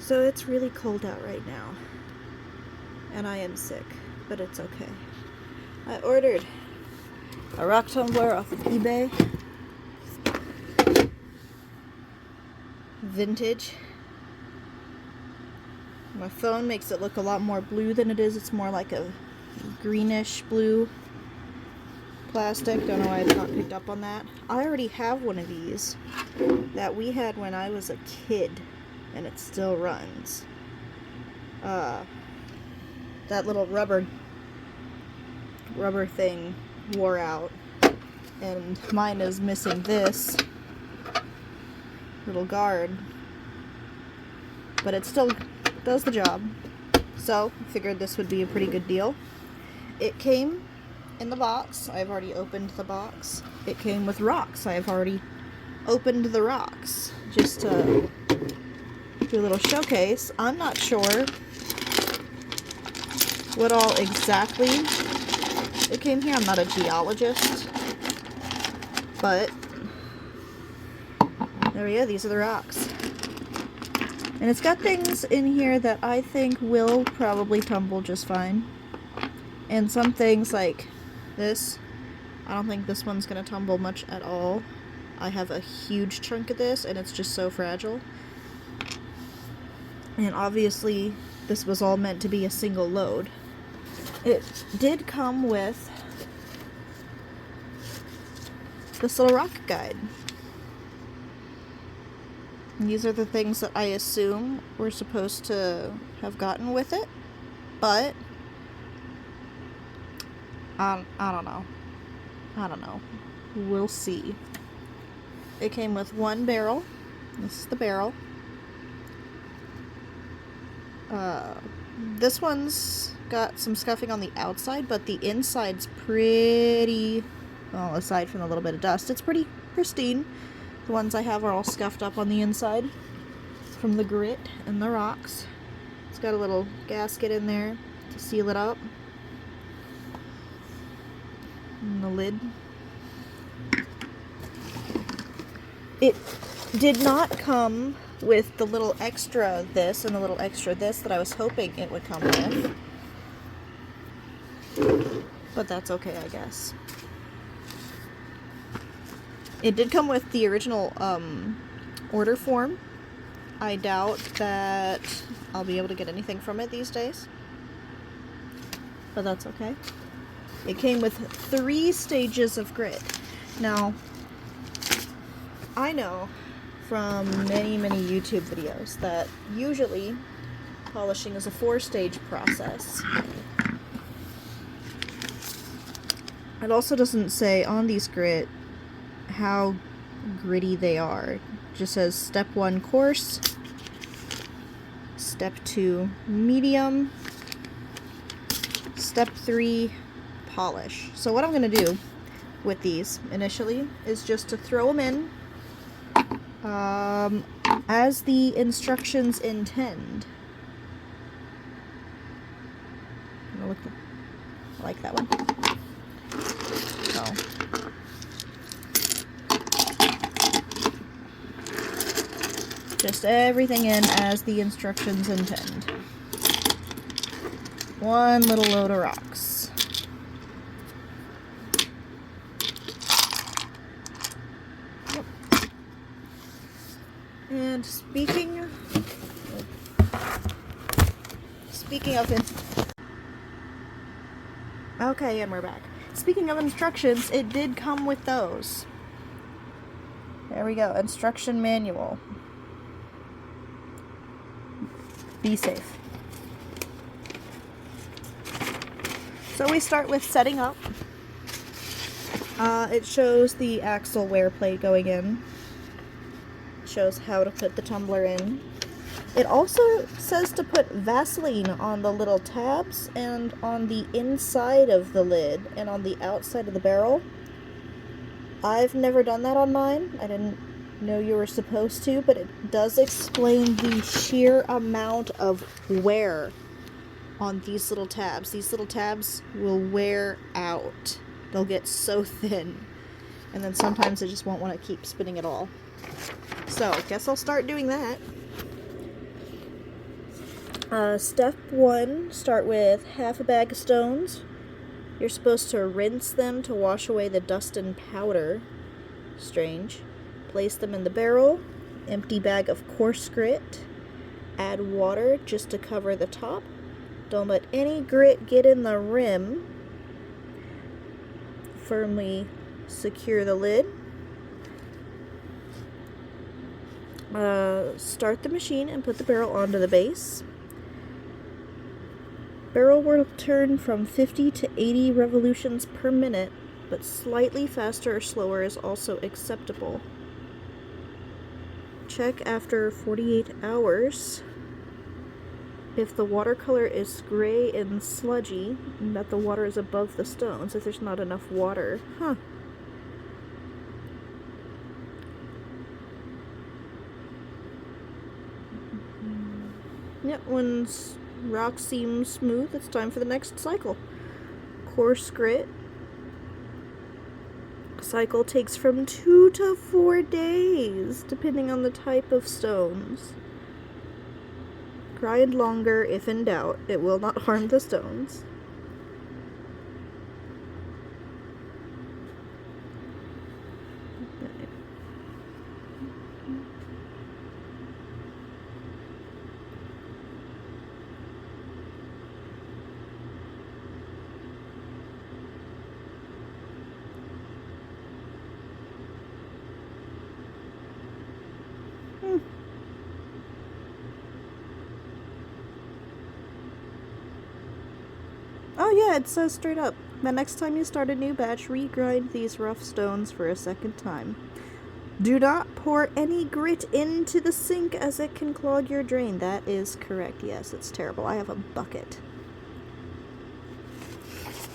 So it's really cold out right now, and I am sick, but it's okay. I ordered a rock tumbler off of eBay. Vintage. My phone makes it look a lot more blue than it is. It's more like a greenish blue plastic. Don't know why it's not picked up on that. I already have one of these that we had when I was a kid, and it still runs. That little rubber thing wore out, and mine is missing this little guard, but it still does the job. So I figured this would be a pretty good deal. It came in the box. I've already opened the box. It came with rocks. I've already opened the rocks just to do a little showcase. I'm not sure what all exactly it came here. I'm not a geologist, but there we go. These are the rocks. And it's got things in here that I think will probably tumble just fine. And some things like this, I don't think this one's going to tumble much at all. I have a huge chunk of this, and it's just so fragile. And obviously, this was all meant to be a single load. It did come with this little rock guide. These are the things that I assume we're supposed to have gotten with it, but I don't know. I don't know. We'll see. It came with one barrel. This is the barrel. This one's got some scuffing on the outside, but the inside's pretty, well, aside from a little bit of dust, it's pretty pristine. The ones I have are all scuffed up on the inside from the grit and the rocks. It's got a little gasket in there to seal it up. And the lid. It did not come with the little extra this and the little extra this that I was hoping it would come with. But that's okay, I guess. It did come with the original order form. I doubt that I'll be able to get anything from it these days, but that's okay. It came with 3 stages of grit. Now, I know from many YouTube videos that usually polishing is a 4-stage process. It also doesn't say on these grit how gritty they are. It just says step 1 coarse, step 2 medium, step 3 polish. So what I'm going to do with these initially is just to throw them in as the instructions intend. I like that one. So just everything in as the instructions intend. One little load of rocks. Yep. And speaking of okay, and we're back. Speaking of instructions, it did come with those. There we go. Instruction manual. Be safe. So we start with setting up. It shows the axle wear plate going in. It shows how to put the tumbler in. It also says to put Vaseline on the little tabs and on the inside of the lid and on the outside of the barrel. I've never done that on mine. I didn't know you were supposed to, but it does explain the sheer amount of wear on these little tabs. These little tabs will wear out. They'll get so thin, and then sometimes I just won't want to keep spinning at all. So, guess I'll start doing that. Step 1, start with half a bag of stones. You're supposed to rinse them to wash away the dust and powder. Strange. Place them in the barrel. Empty bag of coarse grit. Add water just to cover the top. Don't let any grit get in the rim. Firmly secure the lid. Start the machine and put the barrel onto the base. Barrel will turn from 50 to 80 revolutions per minute, but slightly faster or slower is also acceptable. Check after 48 hours if the watercolor is gray and sludgy, and that the water is above the stones, if there's not enough water. Huh. Yep, when rock seems smooth, it's time for the next cycle. Coarse grit. Cycle takes from 2 to 4 days, depending on the type of stones. Grind longer if in doubt. It will not harm the stones. Oh yeah, it says straight up. The next time you start a new batch, regrind these rough stones for a second time. Do not pour any grit into the sink as it can clog your drain. That is correct. Yes, it's terrible. I have a bucket.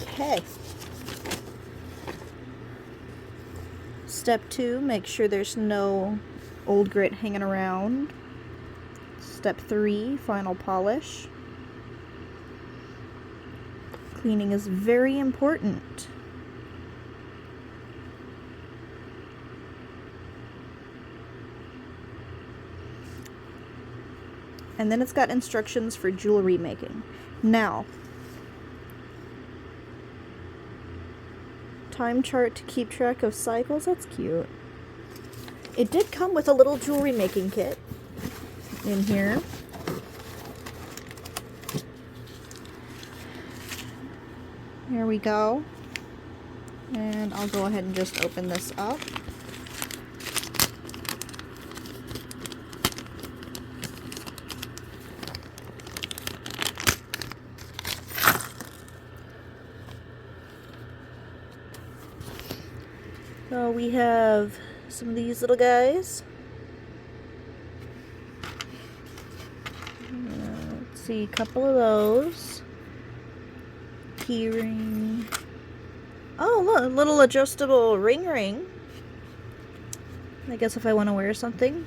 Okay. Step 2, make sure there's no old grit hanging around. Step 3, final polish. Cleaning is very important. And then it's got instructions for jewelry making. Now, time chart to keep track of cycles. That's cute. It did come with a little jewelry making kit in here. Here we go. And I'll go ahead and just open this up. So we have some of these little guys. Let's see, a couple of those. Key ring. Oh, look, a little adjustable ring. I guess if I want to wear something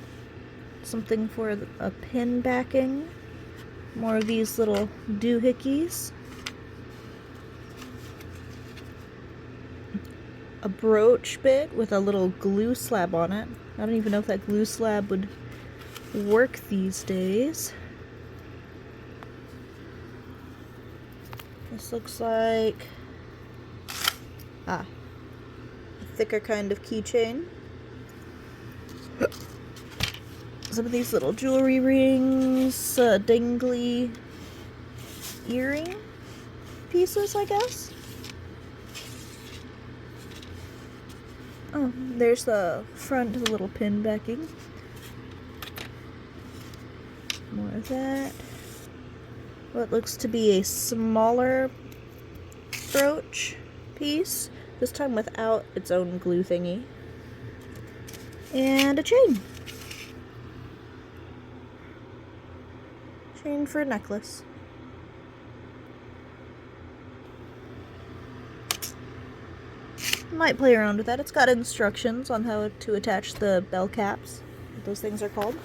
for a pin backing. More of these little doohickeys. A brooch bit with a little glue slab on it. I don't even know if that glue slab would work these days. This looks like a thicker kind of keychain. Some of these little jewelry rings, dangly earring pieces, I guess. Oh, there's the front of the little pin backing. More of that. What looks to be a smaller brooch piece, this time without its own glue thingy. And a chain. Chain for a necklace. Might play around with that. It's got instructions on how to attach the bell caps. What those things are called.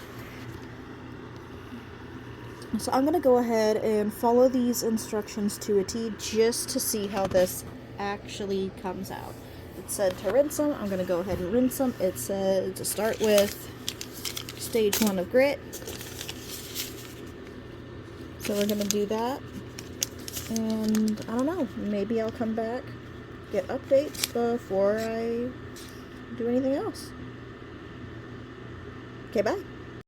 So I'm going to go ahead and follow these instructions to a T just to see how this actually comes out. It said to rinse them. I'm going to go ahead and rinse them. It said to start with stage 1 of grit. So we're going to do that. And I don't know, maybe I'll come back, get updates before I do anything else. Okay, bye.